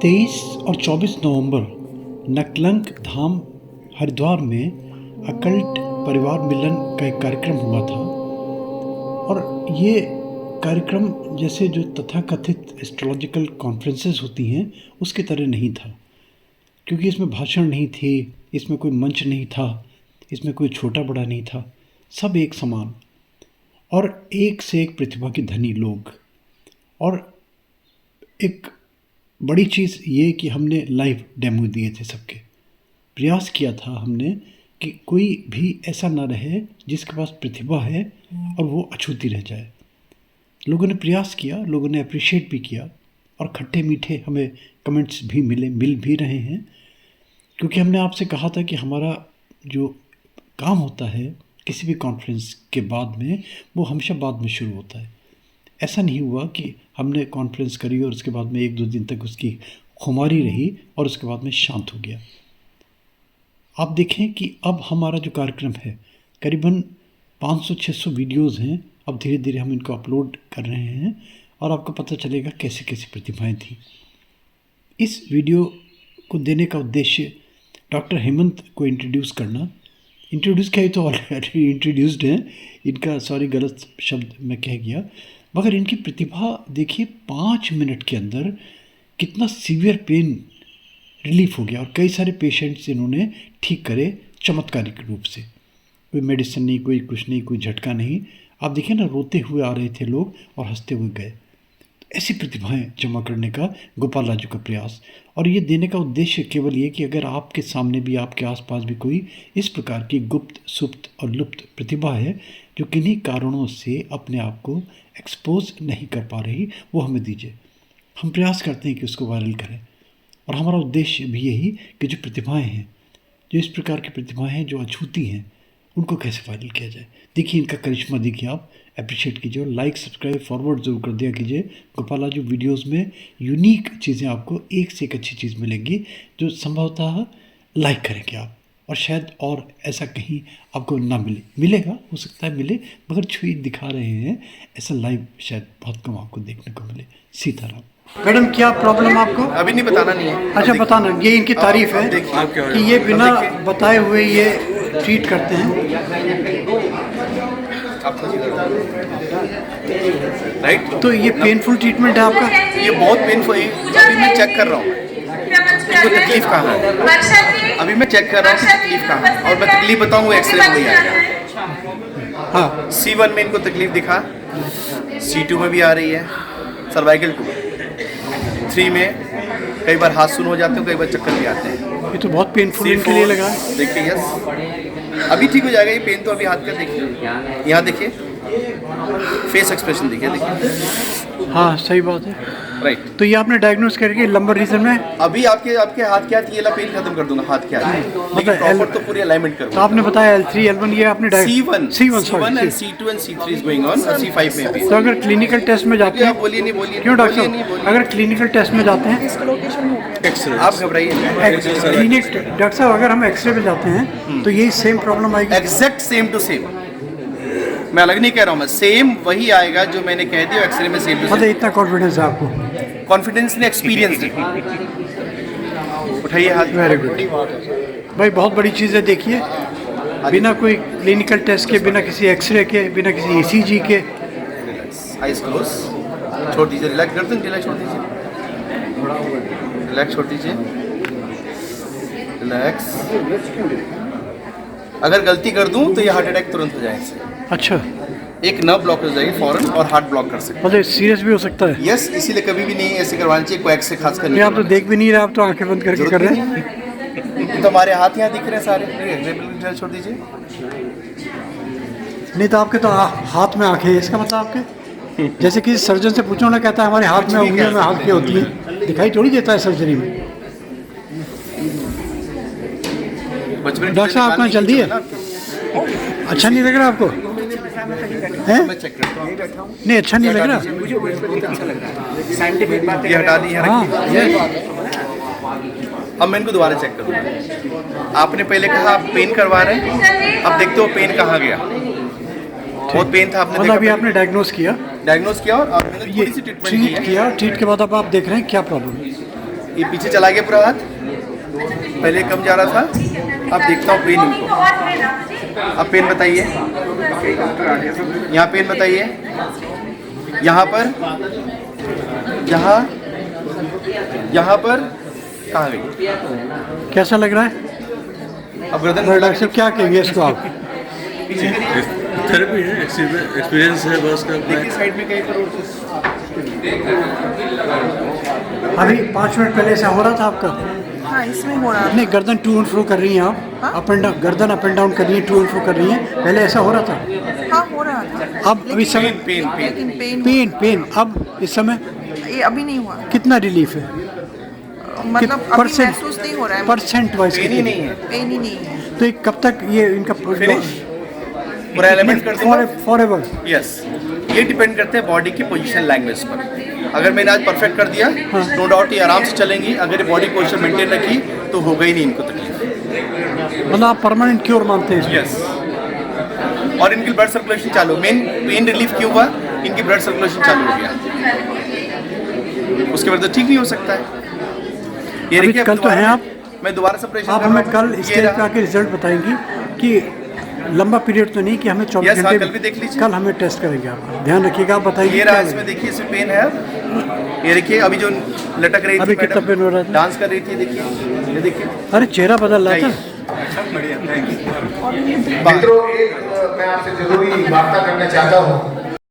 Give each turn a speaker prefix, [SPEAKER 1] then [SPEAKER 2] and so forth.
[SPEAKER 1] 23 और 24 नवंबर नकलंक धाम हरिद्वार में अकल्ट परिवार मिलन का एक कार्यक्रम हुआ था। और ये कार्यक्रम जैसे जो तथाकथित एस्ट्रोलॉजिकल कॉन्फ्रेंसेस होती हैं उसकी तरह नहीं था, क्योंकि इसमें भाषण नहीं थे, इसमें कोई मंच नहीं था, इसमें कोई छोटा बड़ा नहीं था, सब एक समान और एक से एक प्रतिभा के धनी लोग। और एक बड़ी चीज़ ये कि हमने लाइव डेमो दिए थे सबके। प्रयास किया था हमने कि कोई भी ऐसा ना रहे जिसके पास प्रतिभा है और वो अछूती रह जाए। लोगों ने प्रयास किया, लोगों ने अप्रिशिएट भी किया और खट्टे मीठे हमें कमेंट्स भी मिल भी रहे हैं, क्योंकि हमने आपसे कहा था कि हमारा जो काम होता है किसी भी कॉन्फ्रेंस के बाद में वो हमेशा बाद में शुरू होता है। ऐसा नहीं हुआ कि हमने कॉन्फ्रेंस करी और उसके बाद में 1-2 दिन तक उसकी खुमारी रही और उसके बाद में शांत हो गया। आप देखें कि अब हमारा जो कार्यक्रम है करीबन 500-600 वीडियोज़ हैं। अब धीरे धीरे हम इनको अपलोड कर रहे हैं और आपको पता चलेगा कैसी कैसी प्रतिभाएं थी। इस वीडियो को देने का उद्देश्य डॉक्टर हेमंत को इंट्रोड्यूस करना। इंट्रोड्यूस किया तो ऑलरेडी इंट्रोड्यूस्ड हैं, इनका सॉरी गलत शब्द मैं कह गया, मगर इनकी प्रतिभा देखिए 5 मिनट के अंदर कितना सीवियर पेन रिलीफ हो गया और कई सारे पेशेंट्स इन्होंने ठीक करे चमत्कारिक रूप से। कोई मेडिसिन नहीं, कोई कुछ नहीं, कोई झटका नहीं। आप देखिए ना, रोते हुए आ रहे थे लोग और हंसते हुए गए। ऐसी प्रतिभाएं जमा करने का गोपाल राजू का प्रयास, और ये देने का उद्देश्य केवल ये कि अगर आपके सामने भी, आपके आसपास भी कोई इस प्रकार की गुप्त, सुप्त और लुप्त प्रतिभा है जो किन्हीं कारणों से अपने आप को एक्सपोज नहीं कर पा रही, वो हमें दीजिए। हम प्रयास करते हैं कि उसको वायरल करें, और हमारा उद्देश्य भी यही कि जो प्रतिभाएं हैं, जो इस प्रकार की प्रतिभाएं हैं जो अछूती हैं, उनको कैसे वायरल किया जाए। देखिए इनका करिश्मा, देखिए आप अप्रिशिएट कीजिए और लाइक, सब्सक्राइब, फॉरवर्ड ज़रूर कर दिया कीजिए। गोपाल राजू वीडियोज़ में यूनिक चीज़ें आपको एक से एक अच्छी चीज़ मिलेंगी जो संभवतः लाइक करेंगे आप, और शायद और ऐसा कहीं आपको ना मिलेगा, हो सकता है मिले, मगर छुई दिखा रहे हैं ऐसा लाइव शायद बहुत कम आपको देखने को मिले। सीताराम। मैडम, क्या प्रॉब्लम आपको?
[SPEAKER 2] अभी नहीं बताना नहीं है।
[SPEAKER 1] अच्छा, बताना। ये इनकी तारीफ है कि ये बिना बताए हुए ये ट्रीट करते हैं।
[SPEAKER 2] राइट,
[SPEAKER 1] तो ये पेनफुल ट्रीटमेंट है आपका?
[SPEAKER 2] ये बहुत पेनफुल है। अभी मैं चेक कर रहा हूँ इनको तकलीफ कहाँ है। अभी मैं चेक कर रहा हूँ तकलीफ कहाँ है, और मैं तकलीफ बताऊँ एक्सरे में वही आएगा।
[SPEAKER 1] हाँ,
[SPEAKER 2] C1 में इनको तकलीफ दिखा, C2 में भी आ रही है, सर्वाइकल 3 में कई बार हाथ सुन हो जाते हैं, कई बार चक्कर भी आते हैं।
[SPEAKER 1] ये तो बहुत पेनफुल इनके लिए लगा।
[SPEAKER 2] देखिए, यस, अभी ठीक हो जाएगा। ये पेन तो अभी हाथ का देखिए, यहाँ देखिए, फेस एक्सप्रेशन देखिए।
[SPEAKER 1] हाँ, सही बात है।
[SPEAKER 2] राइट,
[SPEAKER 1] तो ये आपने डायग्नोस करके लंबर रीजन में
[SPEAKER 2] अभी आपके हाथ के हाथ ये वाला पेन खत्म कर दूंगा, हाथ के हाथ, लेकिन प्रॉपर तो पूरी अलाइनमेंट करूंगा।
[SPEAKER 1] तो आपने बताया L3 L1 ये आपने
[SPEAKER 2] C1
[SPEAKER 1] and
[SPEAKER 2] C2 and C3 is going on, और C5 में भी।
[SPEAKER 1] तो अगर क्लिनिकल टेस्ट में जाते हैं,
[SPEAKER 2] बोलिए नहीं, बोलिए
[SPEAKER 1] क्यों डॉक्टर साहब, अगर क्लिनिकल टेस्ट में जाते हैं,
[SPEAKER 2] आप घबराइए नहीं।
[SPEAKER 1] क्लिनिक डॉक्टर साहब अगर हम एक्सरे पे जाते हैं तो यही सेम प्रॉब्लम आएगी?
[SPEAKER 2] एग्जैक्ट सेम टू सेम, मैं अलग नहीं कह रहा हूँ, मैं सेम वही आएगा जो मैंने कह दिया एक्सरे में सेम टू
[SPEAKER 1] मतलब
[SPEAKER 2] सेम।
[SPEAKER 1] इतना कॉन्फिडेंस है आपको?
[SPEAKER 2] कॉन्फिडेंस ने, एक्सपीरियंस ने। उठाइए हाथ।
[SPEAKER 1] वेरी गुड भाई, बहुत बड़ी चीज़ है। देखिए, बिना कोई क्लिनिकल टेस्ट के, बिना किसी एक्सरे के, बिना किसी ECG के।
[SPEAKER 2] आइज क्लोज, छोड़ दीजिए, रिलैक्स कर दो, रिलैक्स छोड़ दीजिए, रिलैक्स छोड़ दीजिए, रिलैक्स। अगर गलती कर दूं तो ये हार्ट अटैक तुरंत हो जाएगा।
[SPEAKER 1] अच्छा,
[SPEAKER 2] एक नर्व ब्लॉक हो जाएगी फौरन और हार्ट ब्लॉक कर सकते हैं।
[SPEAKER 1] मतलब सीरियस भी हो सकता है?
[SPEAKER 2] यस, इसीलिए कभी भी नहीं ऐसे करवाना चाहिए, कोई एक्स से खास करने।
[SPEAKER 1] आप तो देख भी नहीं रहे, आप तो आंखें बंद करके कर रहे हैं।
[SPEAKER 2] तो हमारे हाथ यहाँ दिख रहे हैं सारे, छोड़ दीजिए।
[SPEAKER 1] नहीं तो आपके तो हाथ में आंखें हैं, इसका मतलब आपके जैसे किसी सर्जन से पूछो ना, कहता है हमारे हाथ में, उंगलियों में हाथ की होती है, दिखाई थोड़ी देता है सर्जरी में। डॉक्टर साहब आपका जल्दी है? अच्छा नहीं लग रहा आपको? हैं? नहीं, अच्छा नहीं लग रहा।
[SPEAKER 2] ये हटा दी है।
[SPEAKER 1] हाँ,
[SPEAKER 2] अब मैं इनको दोबारा चेक करूँगा। आपने पहले कहा आप पेन करवा रहे हैं, अब देखते हो पेन कहाँ गया। बहुत पेन था, आपने
[SPEAKER 1] मतलब अभी आपने डायग्नोस किया
[SPEAKER 2] और आपने थोड़ी सी ट्रीटमेंट
[SPEAKER 1] ट्रीट किया। ट्रीट के बाद अब आप देख रहे हैं क्या प्रॉब्लम है।
[SPEAKER 2] ये पीछे चला गया पूरा हाथ, पहले कम जा रहा था, अब देखता हूँ पेन इनको। अब पेन बताइए, यहाँ पेन बताइए, यहाँ पर, यहाँ पर कहाँ गई?
[SPEAKER 1] कैसा लग रहा है?
[SPEAKER 2] अब गर्दन
[SPEAKER 1] डॉक्टर साहब क्या कहेंगे इसको आप?
[SPEAKER 3] थेरेपी है, एक्सपीरियंस है बस का।
[SPEAKER 2] देखिए साइड में कहीं पर
[SPEAKER 1] अभी 5 मिनट पहले ऐसा हो रहा था आपका?
[SPEAKER 4] हाँ, इसमें हो रहा
[SPEAKER 1] नहीं, गर्दन टू एंड फ्रो कर रही हैं आप,
[SPEAKER 4] हाँ?
[SPEAKER 1] अप एंड डाउन, गर्दन अप एंड डाउन कर रही हैं, टू एंड फ्रो कर रही हैं, पहले ऐसा हो रहा था?
[SPEAKER 4] हाँ, हो रहा था।
[SPEAKER 1] अब अभी समय
[SPEAKER 4] लेकिन
[SPEAKER 1] पेन अब इस समय
[SPEAKER 4] ये अभी नहीं हुआ,
[SPEAKER 1] कितना रिलीफ है?
[SPEAKER 4] मतलब अभी महसूस नहीं हो रहा है,
[SPEAKER 1] परसेंट वाइज
[SPEAKER 2] पेन ही नहीं है।
[SPEAKER 4] पेन ही नहीं है।
[SPEAKER 1] तो ये कब तक ये इनका
[SPEAKER 2] पूरा एलिमेंट करते हैं
[SPEAKER 1] फॉर एवर?
[SPEAKER 2] यस, ये डिपेंड करते हैं बॉडी की पोजीशन लैंग्वेज पर। अगर मैंने आज परफेक्ट कर दिया, नो डाउट ये आराम से चलेंगी। अगर बॉडी पोजीशन मेंटेन रखी तो होगा ही नहीं इनको तकलीफ।
[SPEAKER 1] मतलब आप परमानेंट क्योर मानते हैं इसको?
[SPEAKER 2] यस, और इनकी ब्लड सर्कुलेशन चालू, मेन पेन रिलीफ क्यों हुआ? इनकी ब्लड सर्कुलेशन चालू हो गया, उसके बाद तो ठीक नहीं हो सकता है। ये
[SPEAKER 1] अभी
[SPEAKER 2] देखिए,
[SPEAKER 1] कल तो हैं आप,
[SPEAKER 2] मैं दोबारा से ऑपरेशन
[SPEAKER 1] आप हमें कल स्टेज पे आके रिजल्ट बताएंगी कि लंबा पीरियड तो नहीं कि हमें 24
[SPEAKER 2] Yes, हाँ,
[SPEAKER 1] घंटे
[SPEAKER 2] कल भी देख लीजिए।
[SPEAKER 1] कल हमें टेस्ट करेंगे आप, ध्यान रखिएगा, आप बताइए
[SPEAKER 2] ये
[SPEAKER 1] क्या
[SPEAKER 2] रहा,
[SPEAKER 1] है?
[SPEAKER 2] इसमें देखिए, इसमें पेन है। ये देखिए, अभी जो लटक रही थी,
[SPEAKER 1] अभी कितना पेन हो रहा था?
[SPEAKER 2] डांस कर रही थी, देखिए, ये देखिए।
[SPEAKER 1] अरे चेहरा बदल रहा था।
[SPEAKER 2] बढ़िया, थैंक यू।
[SPEAKER 5] मित्रों, एक मैं आपसे जरूरी वार्ता करना चाहता हूँ।